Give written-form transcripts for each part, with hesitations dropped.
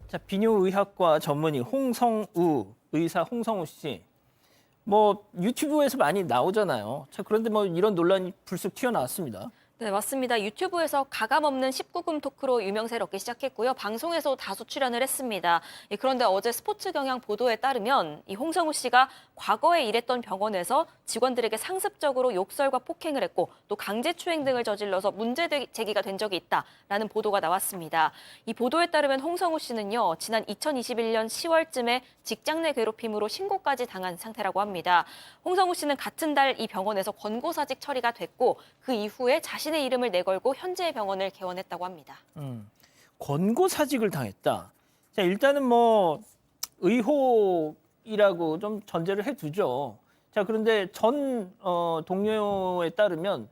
자, 비뇨의학과 전문의 홍성우 의사 홍성우 씨. 뭐 유튜브에서 많이 나오잖아요. 자, 그런데 뭐 이런 논란이 불쑥 튀어나왔습니다. 네, 맞습니다. 유튜브에서 가감 없는 19금 토크로 유명세를 얻기 시작했고요. 방송에서 다수 출연을 했습니다. 그런데 어제 스포츠 경향 보도에 따르면 이 홍성우 씨가 과거에 일했던 병원에서 직원들에게 상습적으로 욕설과 폭행을 했고 또 강제추행 등을 저질러서 문제 제기가 된 적이 있다라는 보도가 나왔습니다. 이 보도에 따르면 홍성우 씨는요, 지난 2021년 10월쯤에 직장 내 괴롭힘으로 신고까지 당한 상태라고 합니다. 홍성우 씨는 같은 달 이 병원에서 권고사직 처리가 됐고 그 이후에 자신의 이름을 내걸고 현재의 병원을 개원했다고 합니다. 권고사직을 당했다. 자, 일단은 뭐 의혹이라고 좀 전제를 해두죠. 자, 그런데 전 동료에 따르면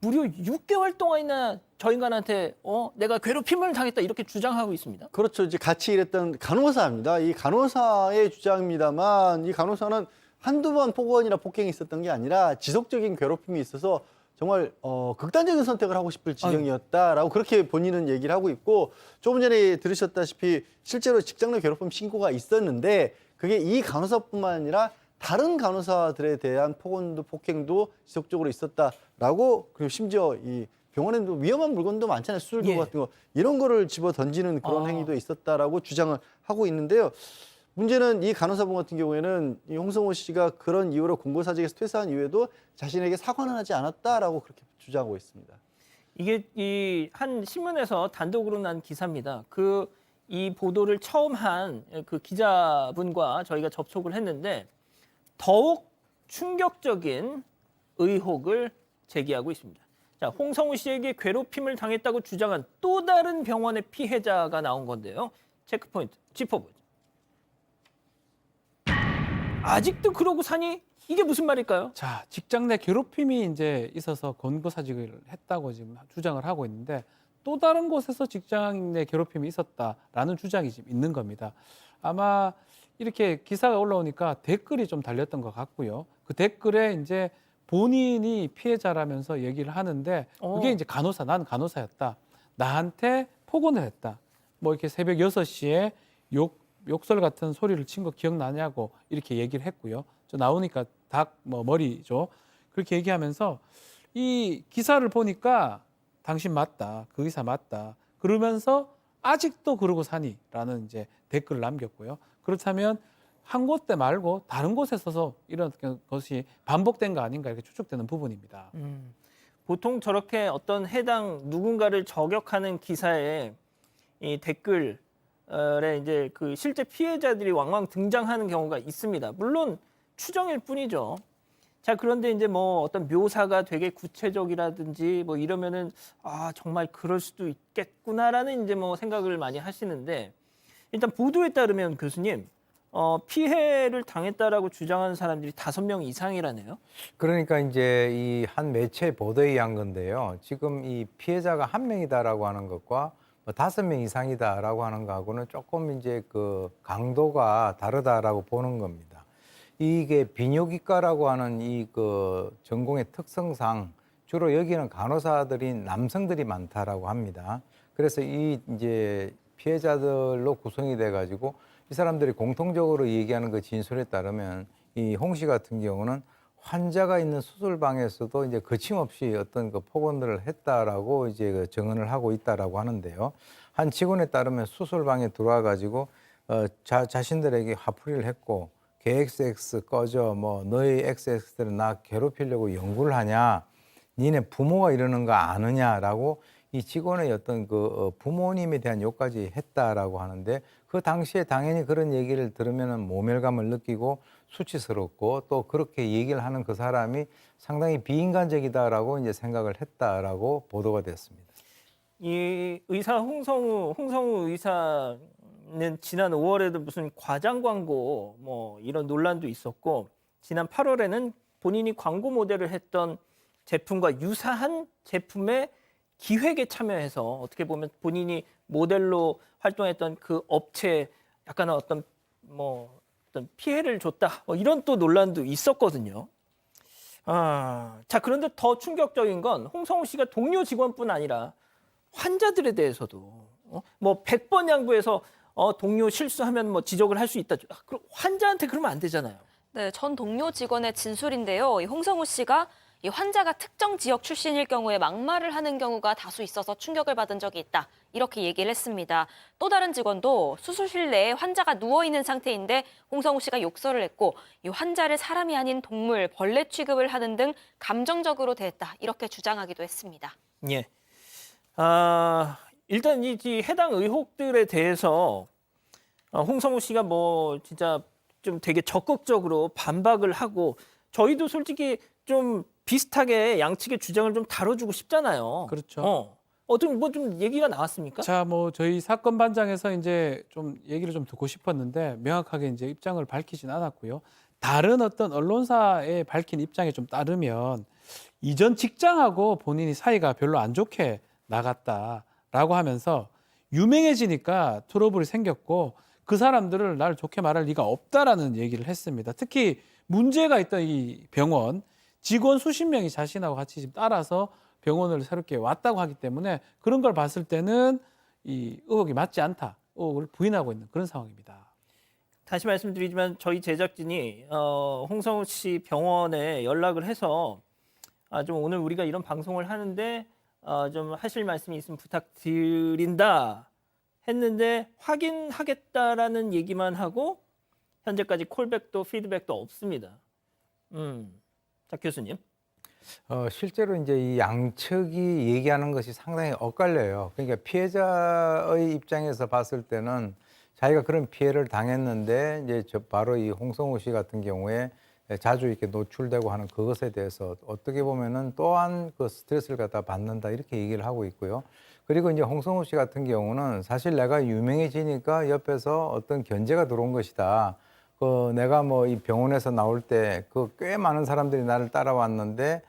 무려 6개월 동안이나 저 인간한테 내가 괴롭힘을 당했다 이렇게 주장하고 있습니다. 그렇죠. 이제 같이 일했던 간호사입니다. 이 간호사의 주장입니다만 이 간호사는 한두 번 폭언이나 폭행이 있었던 게 아니라 지속적인 괴롭힘이 있어서 정말 극단적인 선택을 하고 싶을 지경이었다라고 그렇게 본인은 얘기를 하고 있고, 조금 전에 들으셨다시피 실제로 직장 내 괴롭힘 신고가 있었는데 그게 이 간호사뿐만 아니라 다른 간호사들에 대한 폭언도 폭행도 지속적으로 있었다라고, 그리고 심지어 이 병원에도 위험한 물건도 많잖아요. 수술도 같은 거, 이런 거를 집어 던지는 그런 행위도 있었다라고 주장을 하고 있는데요. 문제는 이 간호사분 같은 경우에는 이 홍성호 씨가 그런 이유로 공고사직에서 퇴사한 이후에도 자신에게 사과는 하지 않았다라고 그렇게 주장하고 있습니다. 이게 이 한 신문에서 단독으로 난 기사입니다. 이 보도를 처음 한 그 기자분과 저희가 접촉을 했는데 더욱 충격적인 의혹을 제기하고 있습니다. 자, 홍성우 씨에게 괴롭힘을 당했다고 주장한 또 다른 병원의 피해자가 나온 건데요. 체크포인트 짚어보죠. 아직도 그러고 사니? 이게 무슨 말일까요? 자, 직장 내 괴롭힘이 이제 있어서 권고사직을 했다고 지금 주장을 하고 있는데, 또 다른 곳에서 직장 내 괴롭힘이 있었다라는 주장이 지금 있는 겁니다. 아마 이렇게 기사가 올라오니까 댓글이 좀 달렸던 것 같고요. 그 댓글에 이제 본인이 피해자라면서 얘기를 하는데, 그게 이제 난 간호사였다. 나한테 폭언을 했다. 뭐 이렇게 새벽 6시에 욕설 같은 소리를 친 거 기억나냐고 이렇게 얘기를 했고요. 저 나오니까 머리죠. 그렇게 얘기하면서 이 기사를 보니까 당신 맞다. 그 의사 맞다. 그러면서 아직도 그러고 사니라는 이제 댓글을 남겼고요. 그렇다면 한 곳대 말고 다른 곳에서 이런 것이 반복된 거 아닌가 이렇게 추측되는 부분입니다. 보통 저렇게 어떤 해당 누군가를 저격하는 기사에 이 댓글에 이제 그 실제 피해자들이 왕왕 등장하는 경우가 있습니다. 물론 추정일 뿐이죠. 자, 그런데 이제 뭐 어떤 묘사가 되게 구체적이라든지 뭐 이러면은 정말 그럴 수도 있겠구나라는 이제 뭐 생각을 많이 하시는데, 일단 보도에 따르면 교수님 피해를 당했다라고 주장하는 사람들이 5명 이상이라네요. 그러니까 이제 이 한 매체 보도에 의한 건데요. 지금 이 피해자가 1명이다라고 하는 것과 5명 이상이다라고 하는 거하고는 조금 이제 그 강도가 다르다라고 보는 겁니다. 이게 비뇨기과라고 하는 이 그 전공의 특성상 주로 여기는 간호사들이 남성들이 많다라고 합니다. 그래서 이 이제 피해자들로 구성이 돼 가지고 이 사람들이 공통적으로 얘기하는 그 진술에 따르면 이 홍 씨 같은 경우는 환자가 있는 수술방에서도 이제 거침없이 어떤 그 폭언들을 했다라고 이제 그 증언을 하고 있다라고 하는데요. 한 직원에 따르면 수술방에 들어와 가지고 자신들에게 화풀이를 했고, KXX 꺼져, 뭐 너희 XX들은 나 괴롭히려고 연구를 하냐, 니네 부모가 이러는 거 아느냐라고 이 직원의 어떤 그 부모님에 대한 욕까지 했다라고 하는데, 그 당시에 당연히 그런 얘기를 들으면 모멸감을 느끼고 수치스럽고 또 그렇게 얘기를 하는 그 사람이 상당히 비인간적이다라고 이제 생각을 했다라고 보도가 됐습니다. 이 의사 홍성우 의사는 지난 5월에도 무슨 과장 광고 뭐 이런 논란도 있었고, 지난 8월에는 본인이 광고 모델을 했던 제품과 유사한 제품의 기획에 참여해서 어떻게 보면 본인이 모델로 활동했던 그 업체에 약간 어떤 피해를 줬다, 뭐 이런 또 논란도 있었거든요. 자, 그런데 더 충격적인 건 홍성우 씨가 동료 직원뿐 아니라 환자들에 대해서도 뭐 100번 양보해서 동료 실수하면 뭐 지적을 할 수 있다. 그럼 환자한테 그러면 안 되잖아요. 네, 전 동료 직원의 진술인데요. 이 홍성우 씨가 이 환자가 특정 지역 출신일 경우에 막말을 하는 경우가 다수 있어서 충격을 받은 적이 있다. 이렇게 얘기를 했습니다. 또 다른 직원도 수술실 내에 환자가 누워있는 상태인데 홍성우 씨가 욕설을 했고 이 환자를 사람이 아닌 동물, 벌레 취급을 하는 등 감정적으로 대했다. 이렇게 주장하기도 했습니다. 예. 일단 이 해당 의혹들에 대해서 홍성우 씨가 뭐 진짜 좀 되게 적극적으로 반박을 하고 저희도 솔직히 좀 비슷하게 양측의 주장을 좀 다뤄주고 싶잖아요. 그렇죠. 어떤 뭐 좀 얘기가 나왔습니까? 자, 뭐 저희 사건 반장에서 이제 좀 얘기를 좀 듣고 싶었는데 명확하게 이제 입장을 밝히진 않았고요. 다른 어떤 언론사에 밝힌 입장에 좀 따르면 이전 직장하고 본인이 사이가 별로 안 좋게 나갔다라고 하면서 유명해지니까 트러블이 생겼고 그 사람들을 날 좋게 말할 리가 없다라는 얘기를 했습니다. 특히 문제가 있던 이 병원 직원 수십 명이 자신하고 같이 지금 따라서 병원을 새롭게 왔다고 하기 때문에 그런 걸 봤을 때는 이 의혹이 맞지 않다. 의혹을 부인하고 있는 그런 상황입니다. 다시 말씀드리지만 저희 제작진이 홍성우 씨 병원에 연락을 해서 좀 오늘 우리가 이런 방송을 하는데 좀 하실 말씀이 있으면 부탁드린다 했는데 확인하겠다라는 얘기만 하고 현재까지 콜백도 피드백도 없습니다. 자, 교수님. 실제로 이제 이 양측이 얘기하는 것이 상당히 엇갈려요. 그러니까 피해자의 입장에서 봤을 때는 자기가 그런 피해를 당했는데 이제 바로 이 홍성우 씨 같은 경우에 자주 이렇게 노출되고 하는 그것에 대해서 어떻게 보면은 또한 그 스트레스를 갖다 받는다 이렇게 얘기를 하고 있고요. 그리고 이제 홍성우 씨 같은 경우는 사실 내가 유명해지니까 옆에서 어떤 견제가 들어온 것이다. 내가 뭐 이 병원에서 나올 때 그 꽤 많은 사람들이 나를 따라왔는데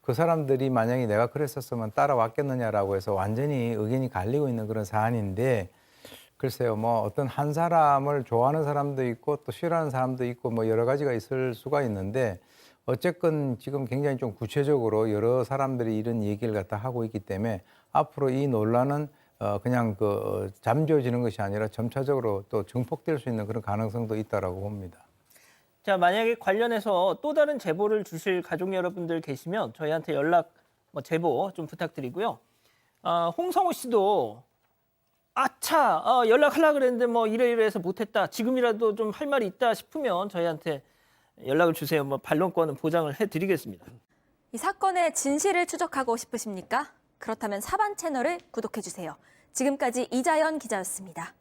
그 사람들이 만약에 내가 그랬었으면 따라왔겠느냐라고 해서 완전히 의견이 갈리고 있는 그런 사안인데 글쎄요, 뭐 어떤 한 사람을 좋아하는 사람도 있고 또 싫어하는 사람도 있고 뭐 여러 가지가 있을 수가 있는데 어쨌건 지금 굉장히 좀 구체적으로 여러 사람들이 이런 얘기를 갖다 하고 있기 때문에 앞으로 이 논란은 그냥 잠재워지는 것이 아니라 점차적으로 또 증폭될 수 있는 그런 가능성도 있다라고 봅니다. 자, 만약에 관련해서 또 다른 제보를 주실 가족 여러분들 계시면 저희한테 연락, 제보 좀 부탁드리고요. 홍성우 씨도 연락하려고 그랬는데 뭐 이래서 못했다. 지금이라도 좀 할 말이 있다 싶으면 저희한테 연락을 주세요. 뭐 반론권은 보장을 해드리겠습니다. 이 사건의 진실을 추적하고 싶으십니까? 그렇다면 사반 채널을 구독해주세요. 지금까지 이자연 기자였습니다.